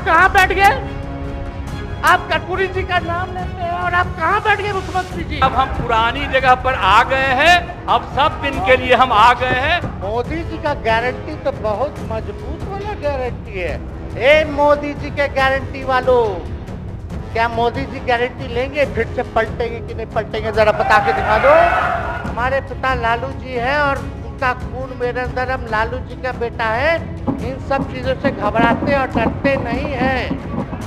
कहां बैठ गए? आप कर्पूरी जी का नाम लेते हैं और आप कहां बैठ गए मुख्यमंत्री जी? अब हम पुरानी जगह पर आ गए हैं, अब सब दिन के लिए हम आ गए हैं। मोदी जी का गारंटी तो बहुत मजबूत वाला गारंटी है। ए मोदी जी के गारंटी वालों, क्या मोदी जी गारंटी लेंगे फिर से पलटेंगे कि नहीं पलटेंगे? जरा बता के दिखा दो। हमारे पिता लालू जी हैं और उनका खून मेरे अंदर, हम लालू जी का बेटा है। इन सब चीजों से घबराते और डरते नहीं हैं,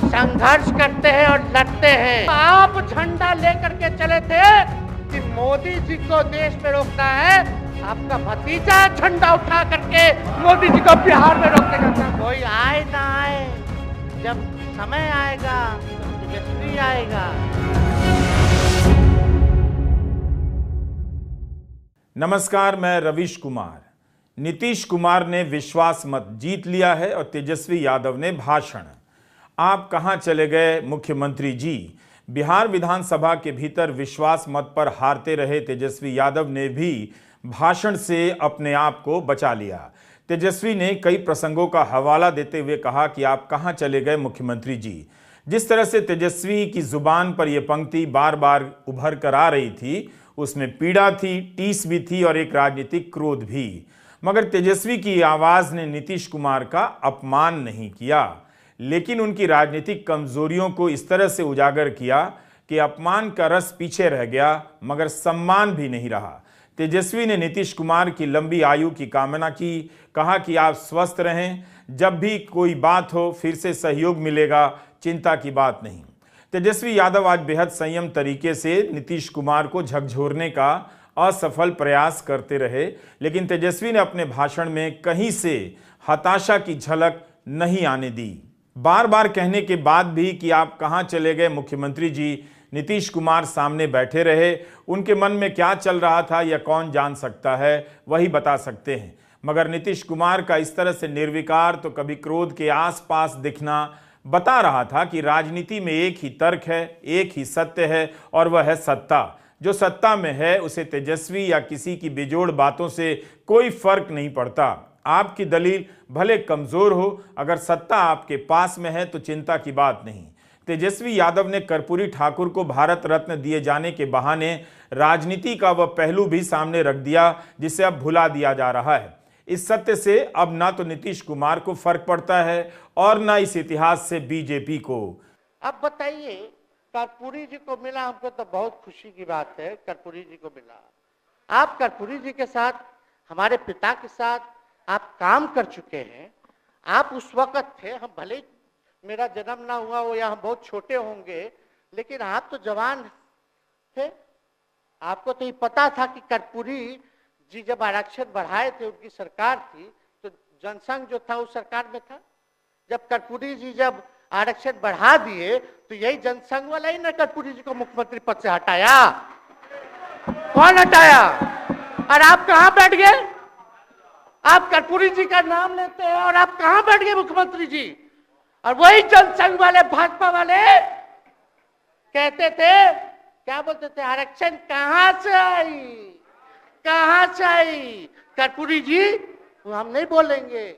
संघर्ष करते हैं और लड़ते हैं। आप झंडा लेकर के चले थे कि मोदी जी को देश में रोकना है, आपका भतीजा झंडा उठा करके मोदी जी को बिहार में रोकने का। कोई आए ना आए, जब समय आएगा तो तेजस्वी आएगा। नमस्कार, मैं रवीश कुमार। नीतीश कुमार ने विश्वास मत जीत लिया है और तेजस्वी यादव ने भाषण। आप कहां चले गए मुख्यमंत्री जी? बिहार विधानसभा के भीतर विश्वास मत पर हारते रहे तेजस्वी यादव ने भी भाषण से अपने आप को बचा लिया। तेजस्वी ने कई प्रसंगों का हवाला देते हुए कहा कि आप कहां चले गए मुख्यमंत्री जी। जिस तरह से तेजस्वी की जुबान पर यह पंक्ति बार बार उभर कर आ रही थी, उसमें पीड़ा थी, टीस भी थी और एक राजनीतिक क्रोध भी। मगर तेजस्वी की आवाज ने नीतीश कुमार का अपमान नहीं किया, लेकिन उनकी राजनीतिक कमजोरियों को इस तरह से उजागर किया कि अपमान का रस पीछे रह गया मगर सम्मान भी नहीं रहा। तेजस्वी ने नीतीश कुमार की लंबी आयु की कामना की, कहा कि आप स्वस्थ रहें, जब भी कोई बात हो फिर से सहयोग मिलेगा, चिंता की बात नहीं। तेजस्वी यादव आज बेहद संयम तरीके से नीतीश कुमार को झकझोरने का असफल प्रयास करते रहे, लेकिन तेजस्वी ने अपने भाषण में कहीं से हताशा की झलक नहीं आने दी। बार बार कहने के बाद भी कि आप कहां चले गए मुख्यमंत्री जी, नीतीश कुमार सामने बैठे रहे। उनके मन में क्या चल रहा था यह कौन जान सकता है, वही बता सकते हैं। मगर नीतीश कुमार का इस तरह से निर्विकार तो कभी क्रोध के आसपास दिखना बता रहा था कि राजनीति में एक ही तर्क है, एक ही सत्य है और वह है सत्ता। जो सत्ता में है उसे तेजस्वी या किसी की बेजोड़ बातों से कोई फर्क नहीं पड़ता। आपकी दलील भले कमजोर हो, अगर सत्ता आपके पास में है तो चिंता की बात नहीं। तेजस्वी यादव ने कर्पूरी ठाकुर को भारत रत्न दिए जाने के बहाने राजनीति का वह पहलू भी सामने रख दिया जिसे अब भुला दिया जा रहा है। इस सत्य से अब ना तो नीतीश कुमार को फर्क पड़ता है और ना इस इतिहास से बीजेपी को। अब बताइए, कर्पूरी जी को मिला, हमको तो बहुत खुशी की बात है, कर्पूरी जी को मिला। आप कर्पूरी जी के साथ, हमारे पिता के साथ आप काम कर चुके हैं। आप उस वक्त थे, हम भले ही मेरा जन्म ना हुआ हो या हम बहुत छोटे होंगे, लेकिन आप तो जवान थे। आपको तो ये पता था कि कर्पूरी जी जब आरक्षण बढ़ाए थे, उनकी सरकार थी, तो जनसंघ जो था उस सरकार में था। जब कर्पूरी जी जब आरक्षण बढ़ा दिए तो यही जनसंघ वाला ही ना कर्पूरी जी को मुख्यमंत्री पद से हटाया। कौन हटाया? और आप कहां बैठ गए? आप कर्पूरी जी का नाम लेते हैं और आप कहां बैठ गए मुख्यमंत्री जी? और वही जनसंघ वाले, भाजपा वाले कहते थे, क्या बोलते थे, आरक्षण कहां से आई, कहां से आई? कर्पूरी जी, हम नहीं बोलेंगे,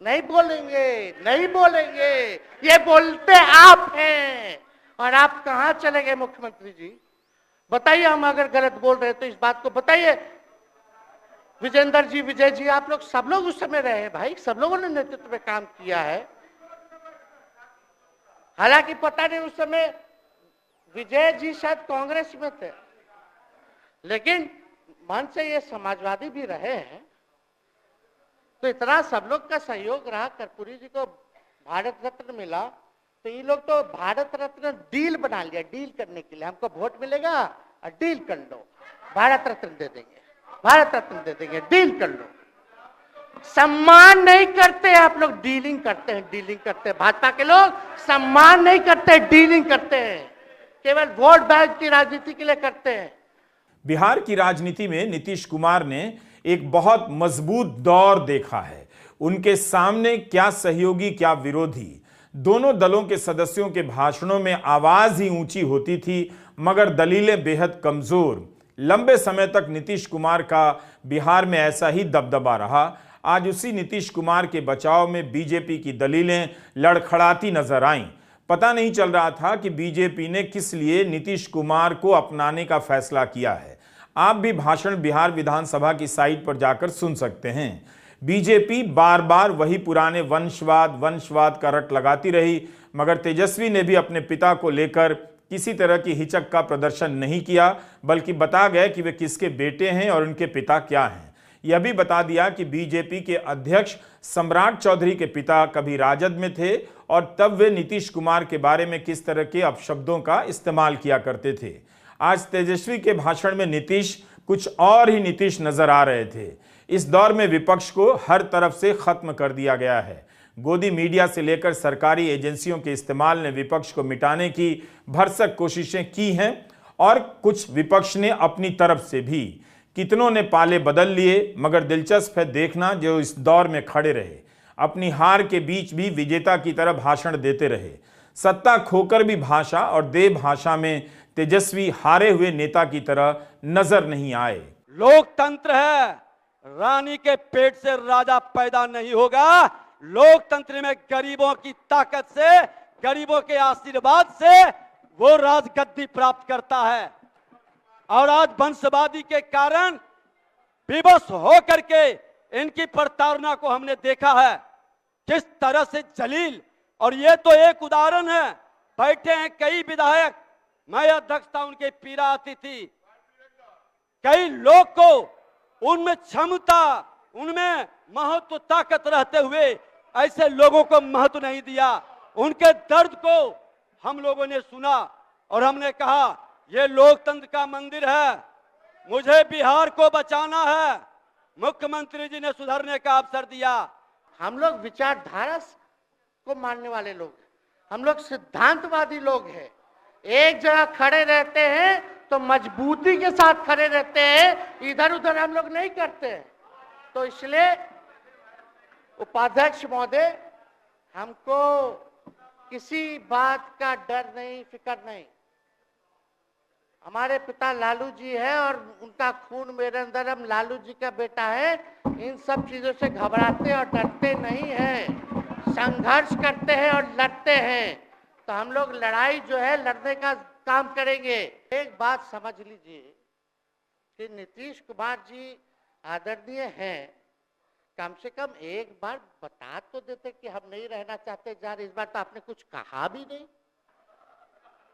नहीं बोलेंगे, नहीं बोलेंगे, ये बोलते आप हैं। और आप कहां चले गए मुख्यमंत्री जी? बताइए, हम अगर गलत बोल रहे तो इस बात को बताइए। विजेंद्र जी, विजय जी, आप लोग सब लोग उस समय रहे भाई, सब लोगों ने नेतृत्व में काम किया है। हालांकि पता नहीं उस समय विजय जी शायद कांग्रेस में थे, लेकिन मन से ये समाजवादी भी रहे हैं। तो इतना सब लोग का सहयोग रहा, कर्पूरी जी को भारत रत्न मिला, तो ये लोग तो भारत रत्न डील बना लिया, डील करने के लिए। हमको वोट मिलेगा और डील कर लो, भारत रत्न दे देंगे, भारत रत्न दे देंगे, डील कर लो। सम्मान नहीं करते आप लोग, डीलिंग करते हैं, डीलिंग करते हैं। भाजपा के लोग सम्मान नहीं करते, डीलिंग करते हैं, केवल वोट बैंक की राजनीति के लिए करते हैं। बिहार की राजनीति में नीतीश कुमार ने एक बहुत मजबूत दौर देखा है। उनके सामने क्या सहयोगी क्या विरोधी, दोनों दलों के सदस्यों के भाषणों में आवाज ही ऊंची होती थी, मगर दलीलें बेहद कमजोर। लंबे समय तक नीतीश कुमार का बिहार में ऐसा ही दबदबा रहा। आज उसी नीतीश कुमार के बचाव में बीजेपी की दलीलें लड़खड़ाती नजर आईं। पता नहीं चल रहा था कि बीजेपी ने किस लिए नीतीश कुमार को अपनाने का फैसला किया है। आप भी भाषण बिहार विधानसभा की साइट पर जाकर सुन सकते हैं। बीजेपी बार बार वही पुराने वंशवाद का रट लगाती रही, मगर तेजस्वी ने भी अपने पिता को लेकर किसी तरह की हिचक का प्रदर्शन नहीं किया, बल्कि बता गए कि वे किसके बेटे हैं और उनके पिता क्या हैं। यह भी बता दिया कि बीजेपी के अध्यक्ष सम्राट चौधरी के पिता कभी राजद में थे और तब वे नीतीश कुमार के बारे में किस तरह के अपशब्दों का इस्तेमाल किया करते थे। आज तेजस्वी के भाषण में नीतीश कुछ और ही नीतीश नजर आ रहे थे। इस दौर में विपक्ष को हर तरफ से खत्म कर दिया गया है। गोदी मीडिया से लेकर सरकारी एजेंसियों के इस्तेमाल ने विपक्ष को मिटाने की भरसक कोशिशें की हैं और कुछ विपक्ष ने अपनी तरफ से भी। कितनों ने पाले बदल लिए, मगर दिलचस्प है देखना जो इस दौर में खड़े रहे, अपनी हार के बीच भी विजेता की तरह भाषण देते रहे। सत्ता खोकर भी भाषा और दे भाषा में तेजस्वी हारे हुए नेता की तरह नजर नहीं आए। लोकतंत्र है, रानी के पेट से राजा पैदा नहीं होगा। लोकतंत्र में गरीबों की ताकत से, गरीबों के आशीर्वाद से वो राजगद्दी प्राप्त करता है। और आज वंशवादी के कारण विवश होकर के इनकी प्रताड़ना को हमने देखा है किस तरह से जलील। और ये तो एक उदाहरण है, बैठे हैं कई विधायक, मैं अध्यक्ष था, उनके पीड़ा आती थी। कई लोग को उनमें क्षमता, उनमें महत्व, ताकत रहते हुए ऐसे लोगों को महत्व नहीं दिया। उनके दर्द को हम लोगों ने सुना और हमने कहा ये लोकतंत्र का मंदिर है, मुझे बिहार को बचाना है। मुख्यमंत्री जी ने सुधरने का अवसर दिया। हम लोग विचारधारा को मानने वाले लोग हैं, हम लोग सिद्धांतवादी लोग हैं। एक जगह खड़े रहते हैं तो मजबूती के साथ खड़े रहते हैं, इधर उधर हम लोग नहीं करते हैं। तो इसलिए उपाध्यक्ष महोदय, हमको किसी बात का डर नहीं, फिक्र नहीं। हमारे पिता लालू जी है और उनका खून मेरे अंदर, हम लालू जी का बेटा है। इन सब चीजों से घबराते और डरते नहीं हैं, संघर्ष करते हैं और लड़ते हैं। तो हम लोग लड़ाई जो है लड़ने का काम करेंगे। एक बात समझ लीजिए कि नीतीश कुमार जी आदरणीय हैं, कम से कम एक बार बता तो देते कि हम नहीं रहना चाहते जा रहे। इस बार तो आपने कुछ कहा भी नहीं।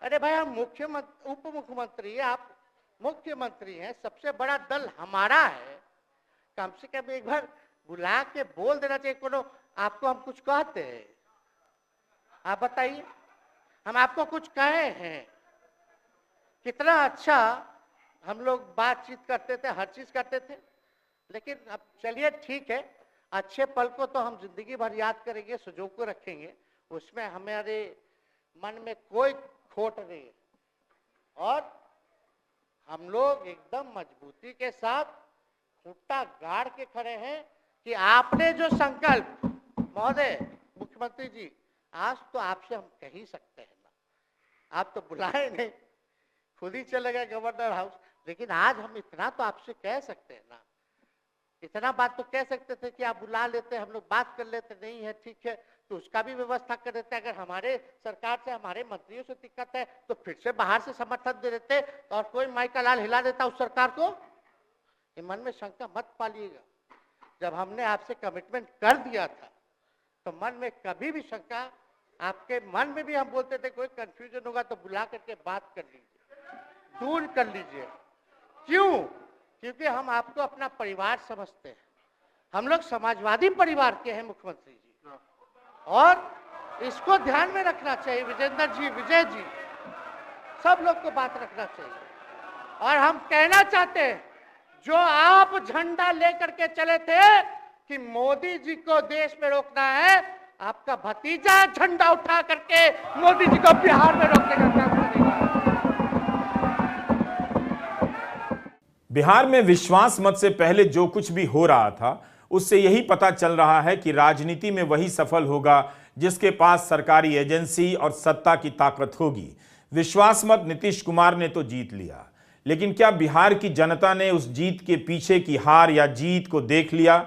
अरे भाई, हम मुख्यमंत्री, उप मुख्यमंत्री, आप मुख्यमंत्री हैं, सबसे बड़ा दल हमारा है। कम से कम एक बार बुला के बोल देना चाहिए। कोनो आपको हम कुछ कहते हैं? आप बताइए, हम आपको कुछ कहे हैं? कितना अच्छा हम लोग बातचीत करते थे, हर चीज करते थे। लेकिन अब चलिए ठीक है, अच्छे पल को तो हम जिंदगी भर याद करेंगे, सुजो को रखेंगे, उसमें हमारे मन में कोई खोट नहीं है। और हम लोग एकदम मजबूती के साथ खूंटा गाड़ के खड़े हैं कि आपने जो संकल्प, महोदय मुख्यमंत्री जी, आज तो आपसे हम कह ही सकते हैं ना, आप तो बुलाए नहीं, खुद ही चले गए गवर्नर हाउस। लेकिन आज हम इतना तो आपसे कह सकते हैं ना, इतना बात तो कह सकते थे कि आप बुला लेते, हम लोग बात कर लेते। नहीं है, ठीक है, तो उसका भी व्यवस्था कर देते। अगर हमारे सरकार से, हमारे मंत्रियों से दिक्कत है तो फिर से बाहर से समर्थन दे देते और कोई माई का लाल हिला देता उस सरकार को। ये मन में शंका मत पालिएगा। जब हमने आपसे कमिटमेंट कर दिया था तो मन में कभी भी शंका, आपके मन में भी हम बोलते थे कोई कंफ्यूजन होगा तो बुला करके बात कर लीजिए, दूर कर लीजिए। क्यों? क्योंकि हम आपको अपना परिवार समझते हैं। हम लोग समाजवादी परिवार के हैं मुख्यमंत्री जी, और इसको ध्यान में रखना चाहिए। विजेंद्र जी, विजय जी, सब लोग को बात रखना चाहिए। और हम कहना चाहते हैं, जो आप झंडा लेकर के चले थे कि मोदी जी को देश में रोकना है, आपका भतीजा झंडा उठा करके मोदी जी को बिहार में रोकने का काम करेगा। बिहार में विश्वास मत से पहले जो कुछ भी हो रहा था, उससे यही पता चल रहा है कि राजनीति में वही सफल होगा जिसके पास सरकारी एजेंसी और सत्ता की ताकत होगी। विश्वास मत नीतीश कुमार ने तो जीत लिया, लेकिन क्या बिहार की जनता ने उस जीत के पीछे की हार या जीत को देख लिया?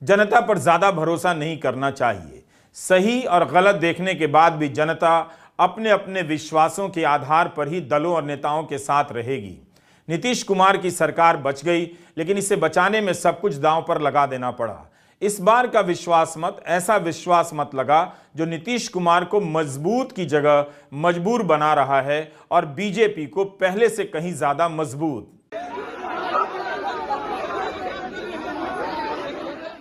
जनता पर ज्यादा भरोसा नहीं करना चाहिए। सही और गलत देखने के बाद भी जनता अपने अपने विश्वासों के आधार पर ही दलों और नेताओं के साथ रहेगी। नीतीश कुमार की सरकार बच गई, लेकिन इसे बचाने में सब कुछ दांव पर लगा देना पड़ा। इस बार का विश्वास मत ऐसा विश्वास मत लगा जो नीतीश कुमार को मजबूत की जगह मजबूर बना रहा है और बीजेपी को पहले से कहीं ज्यादा मजबूत।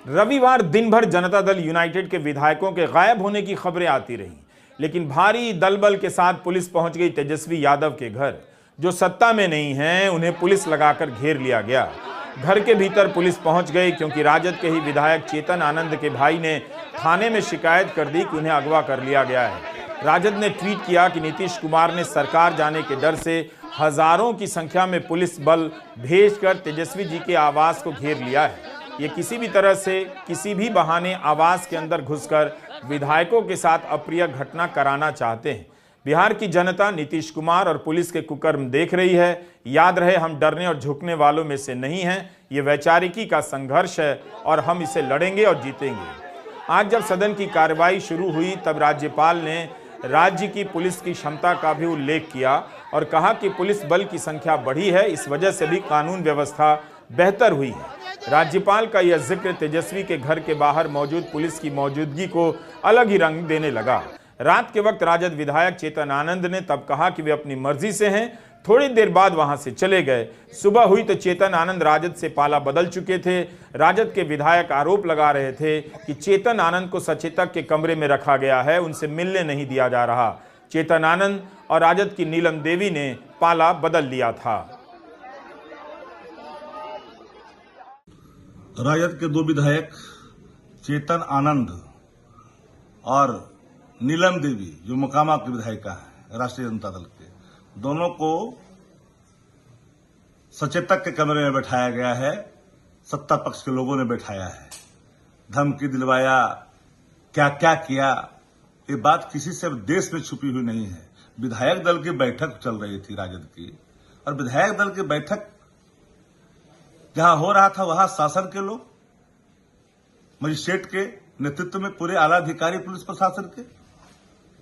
रविवार दिन भर जनता दल यूनाइटेड के विधायकों के गायब होने की खबरें आती रहीं, लेकिन भारी दलबल के साथ पुलिस पहुंच गई तेजस्वी यादव के घर। जो सत्ता में नहीं हैं उन्हें पुलिस लगाकर घेर लिया गया। घर के भीतर पुलिस पहुंच गई क्योंकि राजद के ही विधायक चेतन आनंद के भाई ने थाने में शिकायत कर दी कि उन्हें अगवा कर लिया गया है। राजद ने ट्वीट किया कि नीतीश कुमार ने सरकार जाने के डर से हजारों की संख्या में पुलिस बल भेजकर तेजस्वी जी के आवास को घेर लिया है। ये किसी भी तरह से किसी भी बहाने आवास के अंदर घुसकर विधायकों के साथ अप्रिय घटना कराना चाहते हैं। बिहार की जनता नीतीश कुमार और पुलिस के कुकर्म देख रही है। याद रहे, हम डरने और झुकने वालों में से नहीं हैं। ये वैचारिकी का संघर्ष है और हम इसे लड़ेंगे और जीतेंगे। आज जब सदन की कार्रवाई शुरू हुई तब राज्यपाल ने राज्य की पुलिस की क्षमता का भी उल्लेख किया और कहा कि पुलिस बल की संख्या बढ़ी है, इस वजह से भी कानून व्यवस्था बेहतर हुई है। राज्यपाल का यह जिक्र तेजस्वी के घर के बाहर मौजूद पुलिस की मौजूदगी को अलग ही रंग देने लगा। रात के वक्त राजद विधायक चेतन आनंद ने तब कहा कि वे अपनी मर्जी से हैं। थोड़ी देर बाद वहां से चले गए। सुबह हुई तो चेतन आनंद राजद से पाला बदल चुके थे। राजद के विधायक आरोप लगा रहे थे कि चेतन आनंद को सचेतक के कमरे में रखा गया है, उनसे मिलने नहीं दिया जा रहा। चेतन आनंद और राजद की नीलम देवी ने पाला बदल लिया था। राजद के दो विधायक चेतन आनंद और नीलम देवी जो मोकामा की विधायिका है राष्ट्रीय जनता दल के, दोनों को सचेतक के कमरे में बैठाया गया है। सत्ता पक्ष के लोगों ने बैठाया है, धमकी दिलवाया, क्या क्या किया, ये बात किसी से देश में छुपी हुई नहीं है। विधायक दल की बैठक चल रही थी राजद की, और विधायक दल की बैठक जहां हो रहा था वहां शासन के लोग, मजिस्ट्रेट के नेतृत्व में पूरे आला अधिकारी पुलिस प्रशासन के,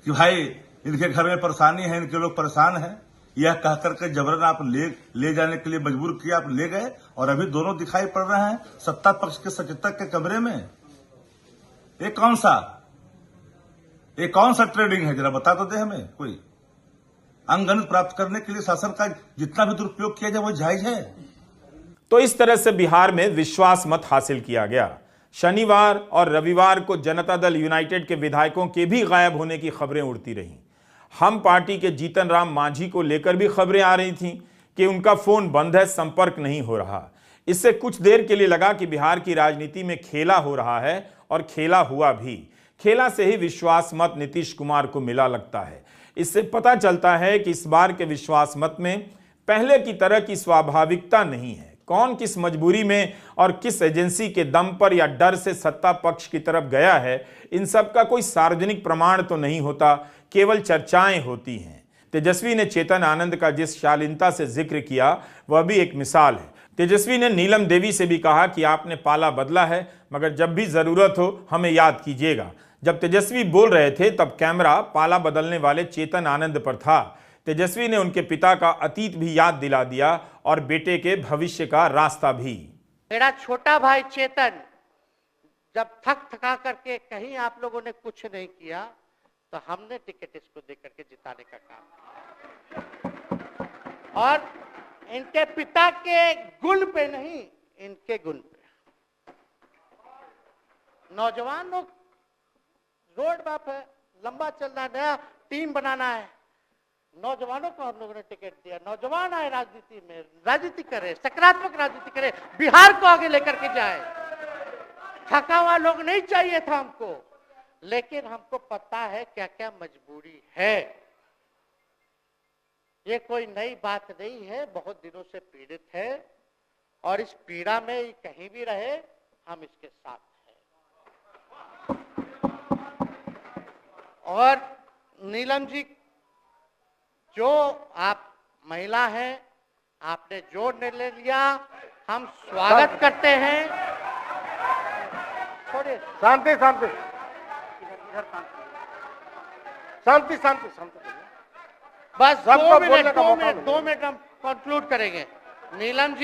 कि भाई इनके घर में परेशानी है, इनके लोग परेशान हैं, यह कह करके जबरन आप ले जाने के लिए मजबूर किया, आप ले गए। और अभी दोनों दिखाई पड़ रहे हैं सत्ता पक्ष के सचेतक के कमरे में। ये कौन सा ट्रेडिंग है, जरा बता तो दे हमें। कोई अंगगणित प्राप्त करने के लिए शासन का जितना भी दुरुपयोग किया जाए वो जायज है। तो इस तरह से बिहार में विश्वास मत हासिल किया गया। शनिवार और रविवार को जनता दल यूनाइटेड के विधायकों के भी गायब होने की खबरें उड़ती रहीं। हम पार्टी के जीतन राम मांझी को लेकर भी खबरें आ रही थीं कि उनका फोन बंद है, संपर्क नहीं हो रहा। इससे कुछ देर के लिए लगा कि बिहार की राजनीति में खेला हो रहा है, और खेला हुआ भी। खेला से ही विश्वास मत नीतीश कुमार को मिला लगता है। इससे पता चलता है कि इस बार के विश्वास मत में पहले की तरह की स्वाभाविकता नहीं है। कौन किस मजबूरी में और किस एजेंसी के दम पर या डर से सत्ता पक्ष की तरफ गया है, इन सब का कोई सार्वजनिक प्रमाण तो नहीं होता, केवल चर्चाएं होती हैं। तेजस्वी ने चेतन आनंद का जिस शालीनता से जिक्र किया वह भी एक मिसाल है। तेजस्वी ने नीलम देवी से भी कहा कि आपने पाला बदला है, मगर जब भी जरूरत हो हमें याद कीजिएगा। जब तेजस्वी बोल रहे थे तब कैमरा पाला बदलने वाले चेतन आनंद पर था। तेजस्वी ने उनके पिता का अतीत भी याद दिला दिया और बेटे के भविष्य का रास्ता भी। मेरा छोटा भाई चेतन जब थक थका करके कहीं आप लोगों ने कुछ नहीं किया तो हमने टिकट इसको देकर के जिताने का काम किया। और इनके पिता के गुण पे नहीं, इनके गुण पे। नौजवान लोग रोड मैप है, लंबा चलना है, नया टीम बनाना है। नौजवानों को हम लोगों ने टिकट दिया। नौजवान आए राजनीति में, राजनीति करे, सकारात्मक राजनीति करे, बिहार को आगे लेकर के जाए। थका हुआ लोग नहीं चाहिए था हमको, लेकिन हमको पता है क्या क्या मजबूरी है। ये कोई नई बात नहीं है, बहुत दिनों से पीड़ित है, और इस पीड़ा में कहीं भी रहे हम इसके साथ हैं। और नीलम जी, जो आप महिला हैं, आपने जो निर्णय लिया हम स्वागत करते हैं। अरे शांति शांति शांति शांति शांति। बस सबको बोलने का मौका मिलेगा। 2 मिनट हम कंक्लूड करेंगे। नीलम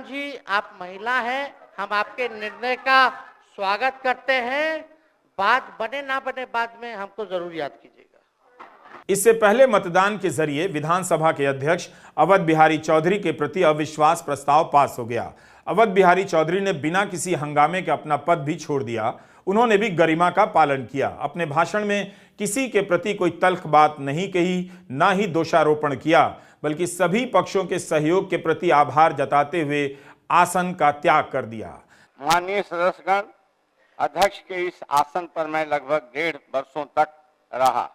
जी आप महिला हैं, हम आपके निर्णय का स्वागत करते हैं। बात बने ना बने बाद में हमको जरूर याद कीजिएगा। इससे पहले मतदान के जरिए विधानसभा के अध्यक्ष अवध बिहारी चौधरी के प्रति अविश्वास प्रस्ताव पास हो गया। अवध बिहारी चौधरी ने बिना किसी हंगामे के अपना पद भी छोड़ दिया। उन्होंने भी गरिमा का पालन किया। अपने भाषण में किसी के प्रति कोई तल्ख बात नहीं कही, ना ही दोषारोपण किया, बल्कि सभी पक्षों के सहयोग के प्रति आभार जताते हुए आसन का त्याग कर दिया। माननीय सदस्यगण, अध्यक्ष के इस आसन पर मैं लगभग 1.5 वर्षों तक रहा।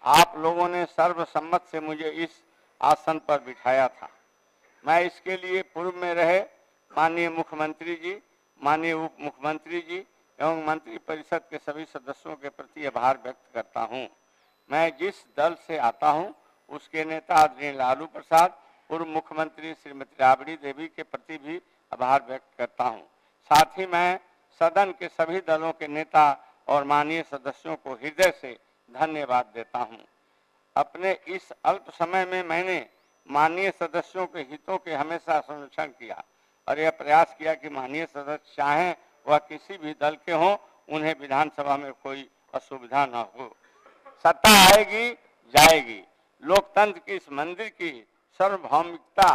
आप लोगों ने सर्वसम्मत से मुझे इस आसन पर बिठाया था। मैं इसके लिए पूर्व में रहे माननीय मुख्यमंत्री जी, माननीय उप मुख्यमंत्री जी एवं मंत्री परिषद के सभी सदस्यों के प्रति आभार व्यक्त करता हूं। मैं जिस दल से आता हूं उसके नेता आदरणीय लालू प्रसाद, पूर्व मुख्यमंत्री श्रीमती राबड़ी देवी के प्रति भी आभार व्यक्त करता हूं। साथ ही मैं सदन के सभी दलों के नेता और माननीय सदस्यों को हृदय से धन्यवाद देता हूं। अपने इस अल्प समय में मैंने माननीय सदस्यों के हितों के हमेशा संरक्षण किया और यह प्रयास किया कि माननीय सदस्य चाहें वह किसी भी दल के हों, उन्हें विधानसभा में कोई असुविधा न हो। सत्ता आएगी जाएगी, लोकतंत्र की इस मंदिर की सार्वभौमिकता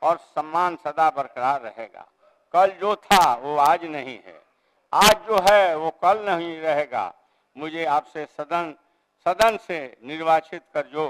और सम्मान सदा बरकरार रहेगा। कल जो था वो आज नहीं है, आज जो है वो कल नहीं रहेगा। मुझे आपसे सदन से निर्वाचित कर जो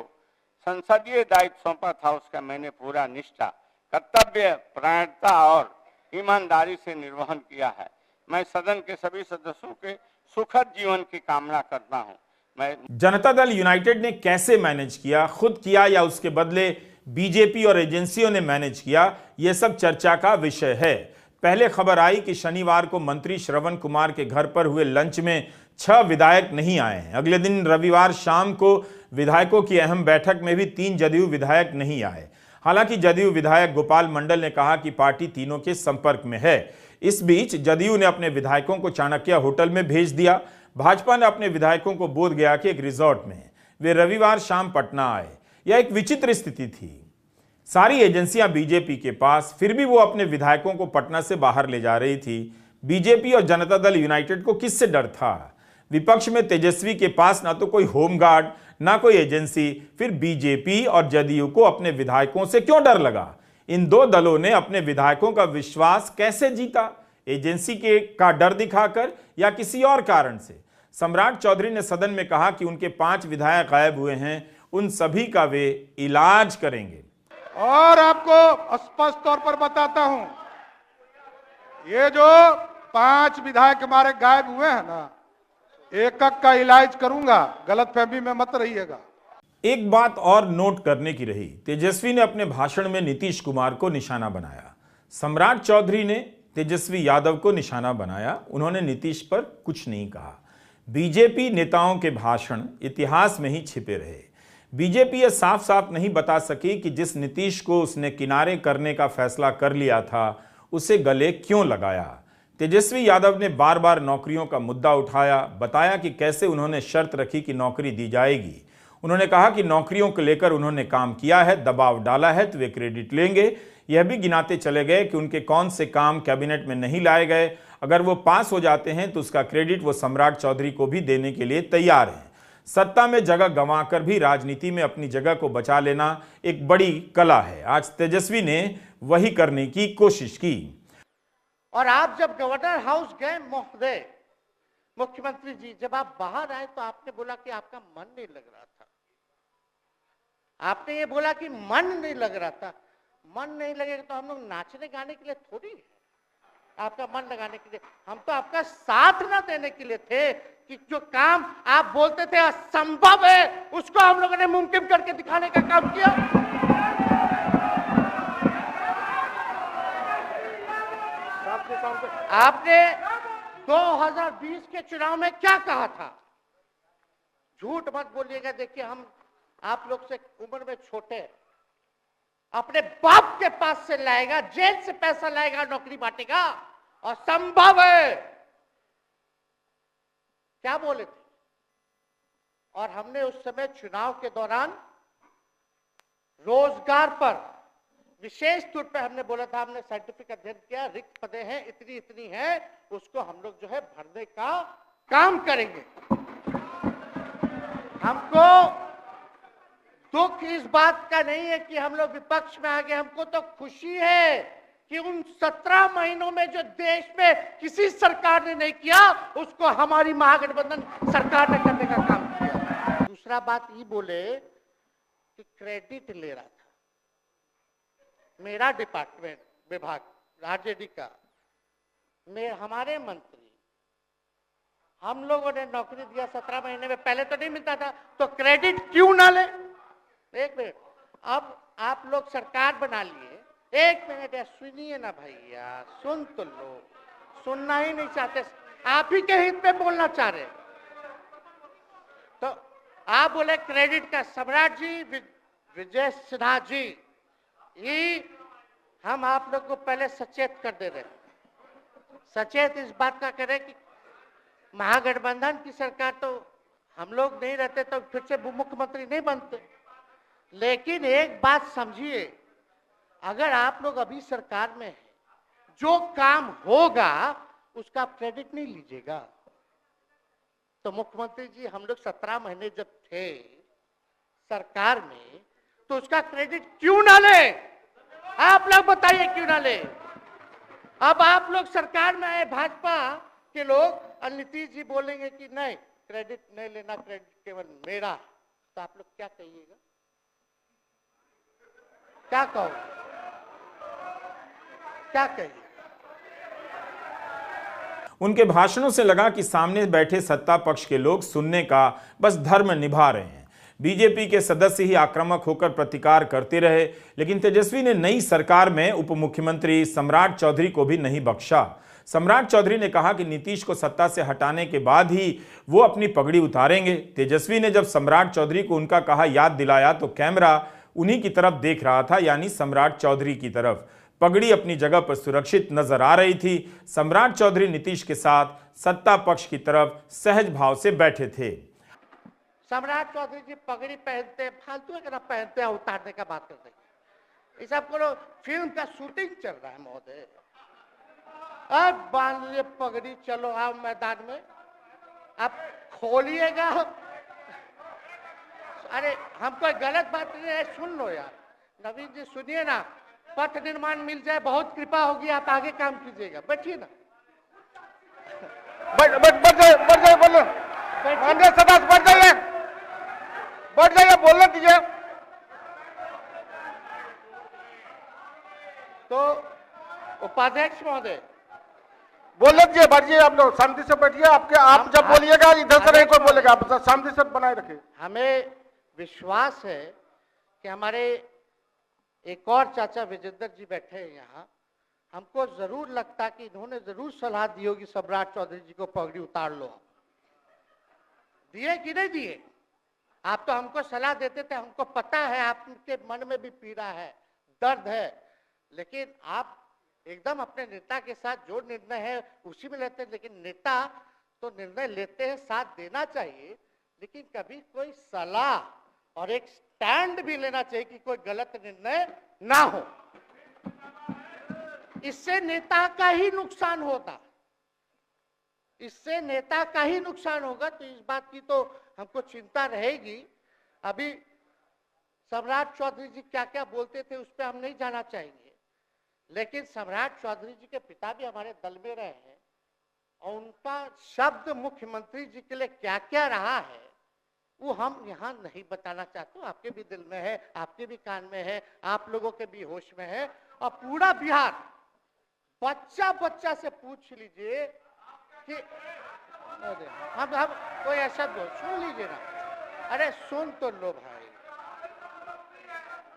संसदीय दायित्व सौंपा था उसका मैंने पूरा निष्ठा, कर्तव्य परायणता और ईमानदारी से निर्वहन किया है। मैं सदन के सभी सदस्यों के सुखद जीवन की कामना करता हूं। मैं जनता दल यूनाइटेड ने कैसे मैनेज किया, खुद किया या उसके बदले बीजेपी और एजेंसियों ने मैनेज किया, यह सब चर्चा का विषय है। पहले खबर आई कि शनिवार को मंत्री श्रवण कुमार के घर पर हुए लंच में 6 विधायक नहीं आए हैं। अगले दिन रविवार शाम को विधायकों की अहम बैठक में भी 3 जदयू विधायक नहीं आए। हालांकि जदयू विधायक गोपाल मंडल ने कहा कि पार्टी तीनों के संपर्क में है। इस बीच जदयू ने अपने विधायकों को चाणक्य होटल में भेज दिया। भाजपा ने अपने विधायकों को बोधगया के एक रिजॉर्ट में, वे रविवार शाम पटना आए। यह एक विचित्र स्थिति थी। सारी एजेंसियां बीजेपी के पास, फिर भी वो अपने विधायकों को पटना से बाहर ले जा रही थी। बीजेपी और जनता दल यूनाइटेड को किससे डर था? विपक्ष में तेजस्वी के पास ना तो कोई होमगार्ड ना कोई एजेंसी, फिर बीजेपी और जदयू को अपने विधायकों से क्यों डर लगा? इन दो दलों ने अपने विधायकों का विश्वास कैसे जीता? एजेंसी का डर दिखाकर या किसी और कारण से? सम्राट चौधरी ने सदन में कहा कि उनके 5 विधायक गायब हुए हैं, उन सभी का वे इलाज करेंगे। और आपको स्पष्ट तौर पर बताता हूं, ये जो 5 विधायक हमारे गायब हुए हैं ना, एक का इलाज करूंगा, गलतफहमी में मत रहिएगा। एक बात और नोट करने की रही, तेजस्वी ने अपने भाषण में नीतीश कुमार को निशाना बनाया। सम्राट चौधरी ने तेजस्वी यादव को निशाना बनाया, उन्होंने नीतीश पर कुछ नहीं कहा। बीजेपी नेताओं के भाषण इतिहास में ही छिपे रहे। बीजेपी यह साफ साफ नहीं बता सकी कि जिस नीतीश को उसने किनारे करने का फैसला कर लिया था, उसे गले क्यों लगाया। तेजस्वी यादव ने बार बार नौकरियों का मुद्दा उठाया, बताया कि कैसे उन्होंने शर्त रखी कि नौकरी दी जाएगी। उन्होंने कहा कि नौकरियों को लेकर उन्होंने काम किया है, दबाव डाला है तो वे क्रेडिट लेंगे। यह भी गिनाते चले गए कि उनके कौन से काम कैबिनेट में नहीं लाए गए, अगर वो पास हो जाते हैं तो उसका क्रेडिट वो सम्राट चौधरी को भी देने के लिए तैयार हैं। सत्ता में जगह गंवाकर भी राजनीति में अपनी जगह को बचा लेना एक बड़ी कला है। आज तेजस्वी ने वही करने की कोशिश की। और आप जब गवर्नर हाउस गए महोदय, मुख्यमंत्री जी, जब आप बाहर आए तो आपने बोला कि आपका मन नहीं लग रहा था। आपने ये बोला कि मन नहीं लग रहा था। मन नहीं लगेगा तो हम लोग नाचने गाने के लिए थोड़ी है, आपका मन लगाने के लिए। हम तो आपका साथ ना देने के लिए थे कि जो काम आप बोलते थे असंभव है, उसको हम लोगों ने मुमकिन करके दिखाने का काम किया। आपने 2020 के चुनाव में क्या कहा था? झूठ मत बोलिएगा। देखिए, हम आप लोग से उम्र में छोटे, अपने बाप के पास से लाएगा, जेल से पैसा लाएगा, नौकरी बांटेगा। असंभव है, क्या बोले थे। और हमने उस समय चुनाव के दौरान रोजगार पर विशेष तौर पे हमने बोला था, हमने साइंटिफिक अध्ययन किया, रिक्त पदें हैं इतनी इतनी है, उसको हम लोग जो है भरने का काम करेंगे। हमको दुख इस बात का नहीं है कि हम लोग विपक्ष में आ गए, हमको तो खुशी है कि उन 17 महीनों में जो देश में किसी सरकार ने नहीं किया उसको हमारी महागठबंधन सरकार ने करने का काम किया। दूसरा बात ये बोले कि क्रेडिट ले रहा था मेरा डिपार्टमेंट विभाग आरजेडी का, हमारे मंत्री, हम लोगों ने नौकरी दिया 17 महीने में, पहले तो नहीं मिलता था, तो क्रेडिट क्यों ना ले। एक मिनट, अब आप लोग सरकार बना लिए, एक मिनट यार सुनिए ना भैया, सुन तो लो, सुनना ही नहीं चाहते, आप ही के हित में बोलना चाह रहे। तो आप बोले क्रेडिट का, सम्राट जी, विजय सिन्हा जी, ये हम आप लोग को पहले सचेत कर दे रहे, सचेत इस बात का करें कि महागठबंधन की सरकार तो हम लोग नहीं रहते तो फिर से मुख्यमंत्री नहीं बनते। लेकिन एक बात समझिए, अगर आप लोग अभी सरकार में हैं, जो काम होगा उसका क्रेडिट नहीं लीजिएगा। तो मुख्यमंत्री जी, हम लोग 17 महीने जब थे सरकार में तो उसका क्रेडिट क्यों ना ले, आप लोग बताइए क्यों ना ले। अब आप लोग सरकार में आए भाजपा के लोग, और नीतीश जी बोलेंगे कि नहीं क्रेडिट नहीं लेना, क्रेडिट केवल मेरा, तो आप लोग क्या कहिएगा, क्या कहो, क्या कहिए। उनके भाषणों से लगा कि सामने बैठे सत्ता पक्ष के लोग सुनने का बस धर्म निभा रहे हैं। बीजेपी के सदस्य ही आक्रामक होकर प्रतिकार करते रहे, लेकिन तेजस्वी ने नई सरकार में उप मुख्यमंत्री सम्राट चौधरी को भी नहीं बख्शा। सम्राट चौधरी ने कहा कि नीतीश को सत्ता से हटाने के बाद ही वो अपनी पगड़ी उतारेंगे। तेजस्वी ने जब सम्राट चौधरी को उनका कहा याद दिलाया तो कैमरा उन्हीं की तरफ देख रहा था, यानी सम्राट चौधरी की तरफ। पगड़ी अपनी जगह पर सुरक्षित नजर आ रही थी। सम्राट चौधरी नीतीश के साथ सत्ता पक्ष की तरफ सहज भाव से बैठे थे। सम्राट चौधरी जी पगड़ी पहनते, फालतू है ना पहनते हैं, उतारने का बात करते हैं। ये सब करो, फिल्म का शूटिंग चल रहा है महोदय, अब बांध लिए पगड़ी, चलो आओ मैदान में, अब खोलिएगा। अरे हम कोई गलत बात नहीं है, सुन लो यार, नवीन जी सुनिए ना, पथ निर्माण मिल जाए, बहुत कृपा होगी, आप आगे काम कीजिएगा, बैठिए ना। बढ़ जाइए, बोलो, बढ़ जाइए, बोलने दीजिए। तो उपाध्यक्ष महोदय, बोलने दीजिए, बैठिए, आप लोग शांति से बैठिए। आप जब बोलिएगा इधर से नहीं कोई बोलेगा, आप शांति से बनाए रखिए। हमें विश्वास है कि हमारे एक और चाचा विजेंद्र जी बैठे हैं यहाँ, हमको जरूर लगता कि इन्होंने जरूर सलाह दी होगी सम्राट चौधरी जी को पगड़ी उतार लो। दिए कि नहीं दिए? आप तो हमको सलाह देते थे, हमको पता है आपके मन में भी पीड़ा है, दर्द है, लेकिन आप एकदम अपने नेता के साथ जो निर्णय है उसी में लेते हैं। लेकिन नेता तो निर्णय लेते हैं, साथ देना चाहिए, लेकिन कभी कोई सलाह और एक स्टैंड भी लेना चाहिए कि कोई गलत निर्णय ना हो। इससे नेता का ही नुकसान होगा, इससे नेता का ही नुकसान होगा। तो इस बात की तो हमको चिंता रहेगी। अभी सम्राट चौधरी जी क्या क्या बोलते थे उस पर हम नहीं जाना चाहेंगे, लेकिन सम्राट चौधरी जी के पिता भी हमारे दल में रहे हैं और उनका शब्द मुख्यमंत्री जी के लिए क्या क्या रहा है वो हम यहाँ नहीं बताना चाहते। आपके भी दिल में है, आपके भी कान में है, आप लोगों के भी होश में है, और पूरा बिहार बच्चा बच्चा से पूछ लीजिए कि हम कोई ऐसा सुन लीजिए ना, अरे सुन तो लो भाई,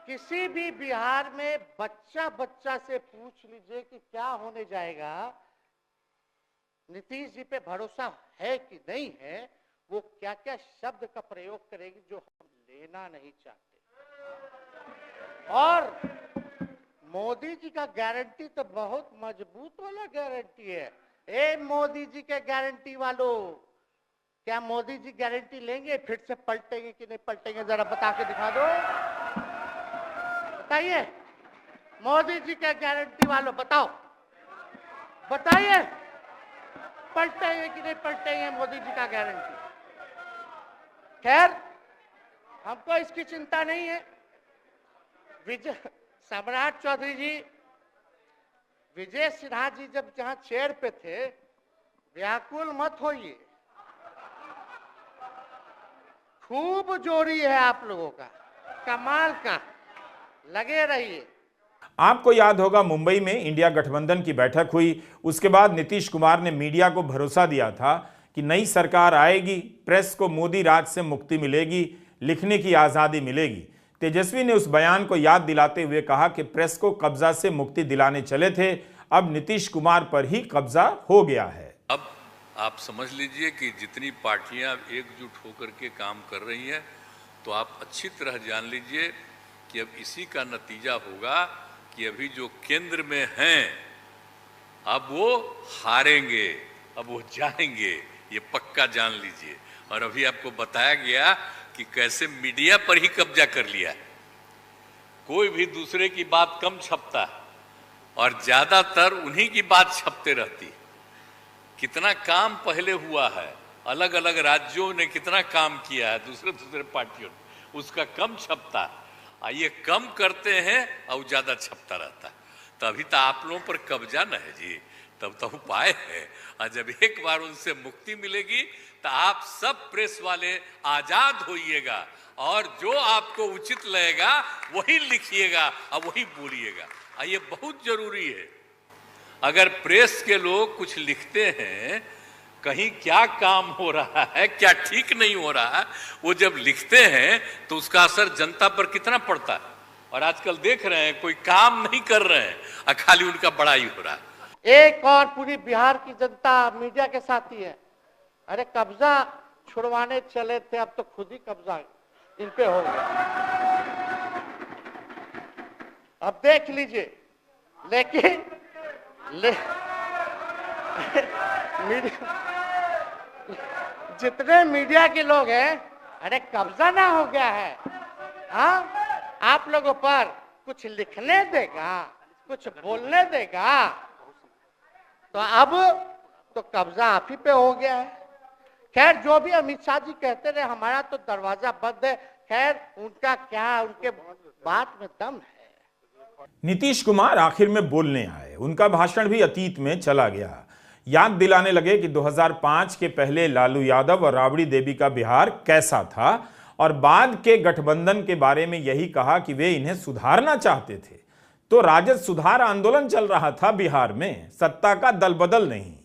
किसी भी बिहार में बच्चा बच्चा से पूछ लीजिए कि क्या होने जाएगा, नीतीश जी पे भरोसा है कि नहीं है, वो क्या क्या शब्द का प्रयोग करेगी जो हम लेना नहीं चाहते। और मोदी जी का गारंटी तो बहुत मजबूत वाला गारंटी है। ए मोदी जी के गारंटी वालों, क्या मोदी जी गारंटी लेंगे फिर से पलटेंगे कि नहीं पलटेंगे? जरा बता के दिखा दो, बताइए। मोदी जी के गारंटी वालों बताओ, बताइए पलटेंगे कि नहीं पलटेंगे मोदी जी का गारंटी? खैर, हमको इसकी चिंता नहीं है। विजय सम्राट चौधरी जी, विजय सिन्हा जी जब जहां चेयर पे थे, व्याकुल मत होइए, खूब जोड़ी है आप लोगों का, कमाल का, लगे रहिए। आपको याद होगा मुंबई में इंडिया गठबंधन की बैठक हुई। उसके बाद नीतीश कुमार ने मीडिया को भरोसा दिया था कि नई सरकार आएगी, प्रेस को मोदी राज से मुक्ति मिलेगी, लिखने की आज़ादी मिलेगी। तेजस्वी ने उस बयान को याद दिलाते हुए कहा कि प्रेस को कब्जा से मुक्ति दिलाने चले थे, अब नीतीश कुमार पर ही कब्जा हो गया है। अब आप समझ लीजिए कि जितनी पार्टियां एकजुट होकर के काम कर रही हैं, तो आप अच्छी तरह जान लीजिए कि अब इसी का नतीजा होगा कि अभी जो केंद्र में हैं, अब वो हारेंगे, अब वो जाएंगे, ये पक्का जान लीजिए। और अभी आपको बताया गया कि कैसे मीडिया पर ही कब्जा कर लिया, कोई भी दूसरे की बात कम छपता है और ज्यादातर उन्हीं की बात छपते रहती। कितना काम पहले हुआ है, अलग अलग राज्यों ने कितना काम किया है, दूसरे पार्टियों ने, उसका कम छपता है। ये कम करते हैं और ज्यादा छपता रहता है। तभी तो आप लोगों पर कब्जा न है जी, तब तो उपाय है। और जब एक बार उनसे मुक्ति मिलेगी तो आप सब प्रेस वाले आजाद होइएगा और जो आपको उचित लगेगा वही लिखिएगा और वही बोलिएगा। ये बहुत जरूरी है। अगर प्रेस के लोग कुछ लिखते हैं, कहीं क्या काम हो रहा है, क्या ठीक नहीं हो रहा है, वो जब लिखते हैं तो उसका असर जनता पर कितना पड़ता है। और आजकल देख रहे हैं कोई काम नहीं कर रहे हैं और खाली उनका बड़ाई हो रहा है। एक और पूरी बिहार की जनता मीडिया के साथ ही है। अरे कब्जा छुड़वाने चले थे, अब तो खुद ही कब्जा इन पे हो गया। अब देख लीजिए, लेकिन जितने मीडिया के लोग हैं, अरे कब्जा ना हो गया है, हाँ, आप लोगों पर कुछ लिखने देगा, कुछ बोलने देगा, तो अब तो कब्जा आप ही पे हो गया है। खैर, जो भी अमित शाह जी कहते रहे, हमारा तो दरवाजा बंद है। खैर, उनका क्या, उनके बात में दम है। नीतीश कुमार आखिर में बोलने आए, उनका भाषण भी अतीत में चला गया। याद दिलाने लगे कि 2005 के पहले लालू यादव और राबड़ी देवी का बिहार कैसा था, और बाद के गठबंधन के बारे में यही कहा कि वे इन्हें सुधारना चाहते थे। तो राजद सुधार आंदोलन चल रहा था बिहार में, सत्ता का दल बदल नहीं।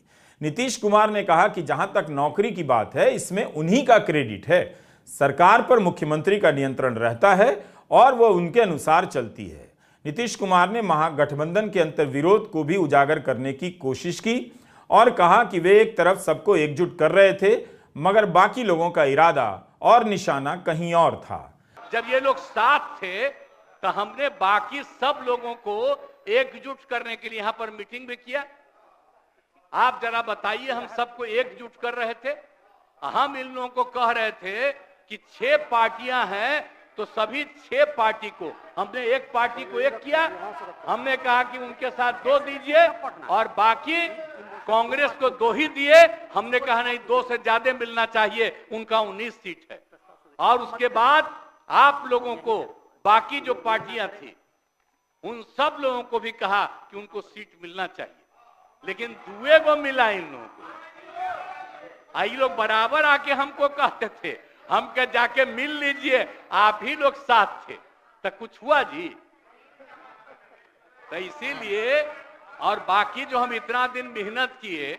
नीतीश कुमार ने कहा कि जहां तक नौकरी की बात है, इसमें उन्हीं का क्रेडिट है। सरकार पर मुख्यमंत्री का नियंत्रण रहता है और वह उनके अनुसार चलती है। नीतीश कुमार ने महागठबंधन के अंतर्विरोध को भी उजागर करने की कोशिश की और कहा कि वे एक तरफ सबको एकजुट कर रहे थे, मगर बाकी लोगों का इरादा और निशाना कहीं और था। जब ये लोग साथ थे तो हमने बाकी सब लोगों को एकजुट करने के लिए यहां पर मीटिंग भी किया। आप जरा बताइए, हम सबको एकजुट कर रहे थे। हम इन लोगों को कह रहे थे कि 6 पार्टियां हैं, तो सभी 6 पार्टी को हमने एक पार्टी को एक किया। हमने कहा कि उनके साथ 2 दीजिए और बाकी कांग्रेस को 2 ही दिए। हमने कहा नहीं, 2 से ज्यादा मिलना चाहिए, उनका 19 सीट है। और उसके बाद आप लोगों को बाकी जो पार्टियां थी, उन सब लोगों को भी कहा कि उनको सीट मिलना चाहिए, लेकिन दुए को मिला इन लोगों को। आई लोग बराबर आके हमको कहते थे, हम कह जाके मिल लीजिए, आप ही लोग साथ थे, तो कुछ हुआ जी? तो इसीलिए, और बाकी जो हम इतना दिन मेहनत किए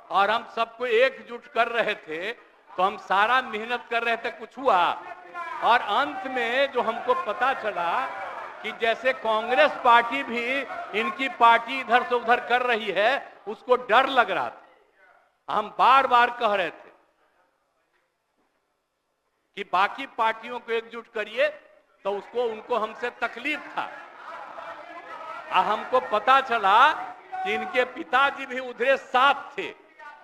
और हम सबको एकजुट कर रहे थे, तो हम सारा मेहनत कर रहे थे, कुछ हुआ? और अंत में जो हमको पता चला कि जैसे कांग्रेस पार्टी भी इनकी पार्टी इधर से उधर कर रही है, उसको डर लग रहा था। हम बार बार कह रहे थे कि बाकी पार्टियों को एकजुट करिए, तो उसको उनको हमसे तकलीफ था। हमको पता चला कि इनके पिताजी भी उधरे साथ थे,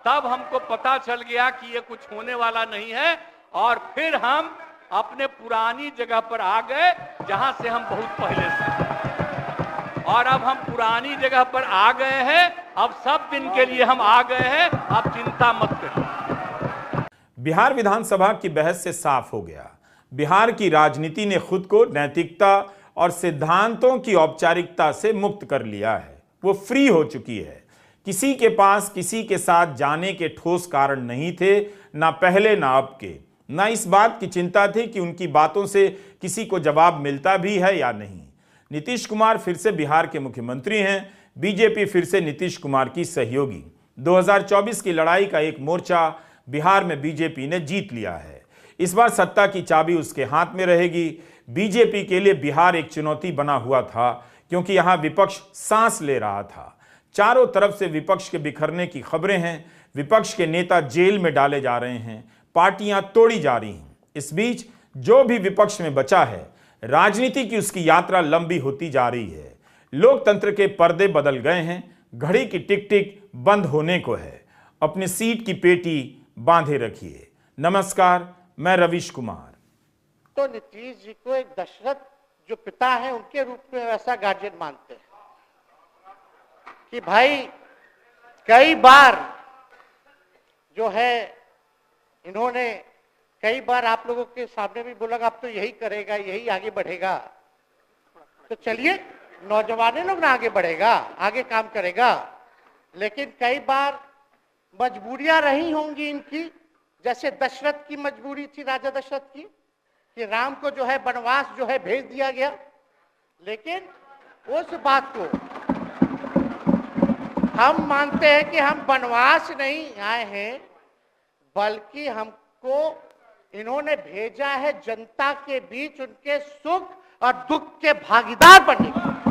तब हमको पता चल गया कि ये कुछ होने वाला नहीं है, और फिर हम अपने पुरानी जगह पर आ गए जहां से हम बहुत पहले से, और अब हम पुरानी जगह पर आ गए हैं। अब सब दिन के लिए हम आ गए हैं, अब चिंता मत करो। बिहार विधानसभा की बहस से साफ हो गया, बिहार की राजनीति ने खुद को नैतिकता और सिद्धांतों की औपचारिकता से मुक्त कर लिया है। वो फ्री हो चुकी है। किसी के पास किसी के साथ जाने के ठोस कारण नहीं थे, ना पहले ना अब के। ना इस बात की चिंता थी कि उनकी बातों से किसी को जवाब मिलता भी है या नहीं। नीतीश कुमार फिर से बिहार के मुख्यमंत्री हैं, बीजेपी फिर से नीतीश कुमार की सहयोगी। 2024 की लड़ाई का एक मोर्चा बिहार में बीजेपी ने जीत लिया है। इस बार सत्ता की चाबी उसके हाथ में रहेगी। बीजेपी के लिए बिहार एक चुनौती बना हुआ था, क्योंकि यहां विपक्ष सांस ले रहा था। चारों तरफ से विपक्ष के बिखरने की खबरें हैं। विपक्ष के नेता जेल में डाले जा रहे हैं, पार्टियां तोड़ी जा रही हैं। इस बीच जो भी विपक्ष में बचा है, राजनीति की उसकी यात्रा लंबी होती जा रही है। लोकतंत्र के पर्दे बदल गए हैं, घड़ी की टिक टिक बंद होने को है। अपनी सीट की पेटी बांधे रखिए। नमस्कार, मैं रवीश कुमार। तो नीतीश जी को एक दशरथ जो पिता है उनके रूप में वैसा गार्जियन मानते हैं कि भाई कई बार जो है इन्होंने कई बार आप लोगों के सामने भी बोला आप तो यही करेगा, यही आगे बढ़ेगा। तो चलिए नौजवान लोग ना आगे बढ़ेगा, आगे काम करेगा। लेकिन कई बार मजबूरियां रही होंगी इनकी, जैसे दशरथ की मजबूरी थी, राजा दशरथ की, कि राम को जो है वनवास जो है भेज दिया गया। लेकिन उस बात को हम मानते हैं कि हम वनवास नहीं आए हैं, बल्कि हमको इन्होंने भेजा है जनता के बीच उनके सुख और दुख के भागीदार बनने के लिए।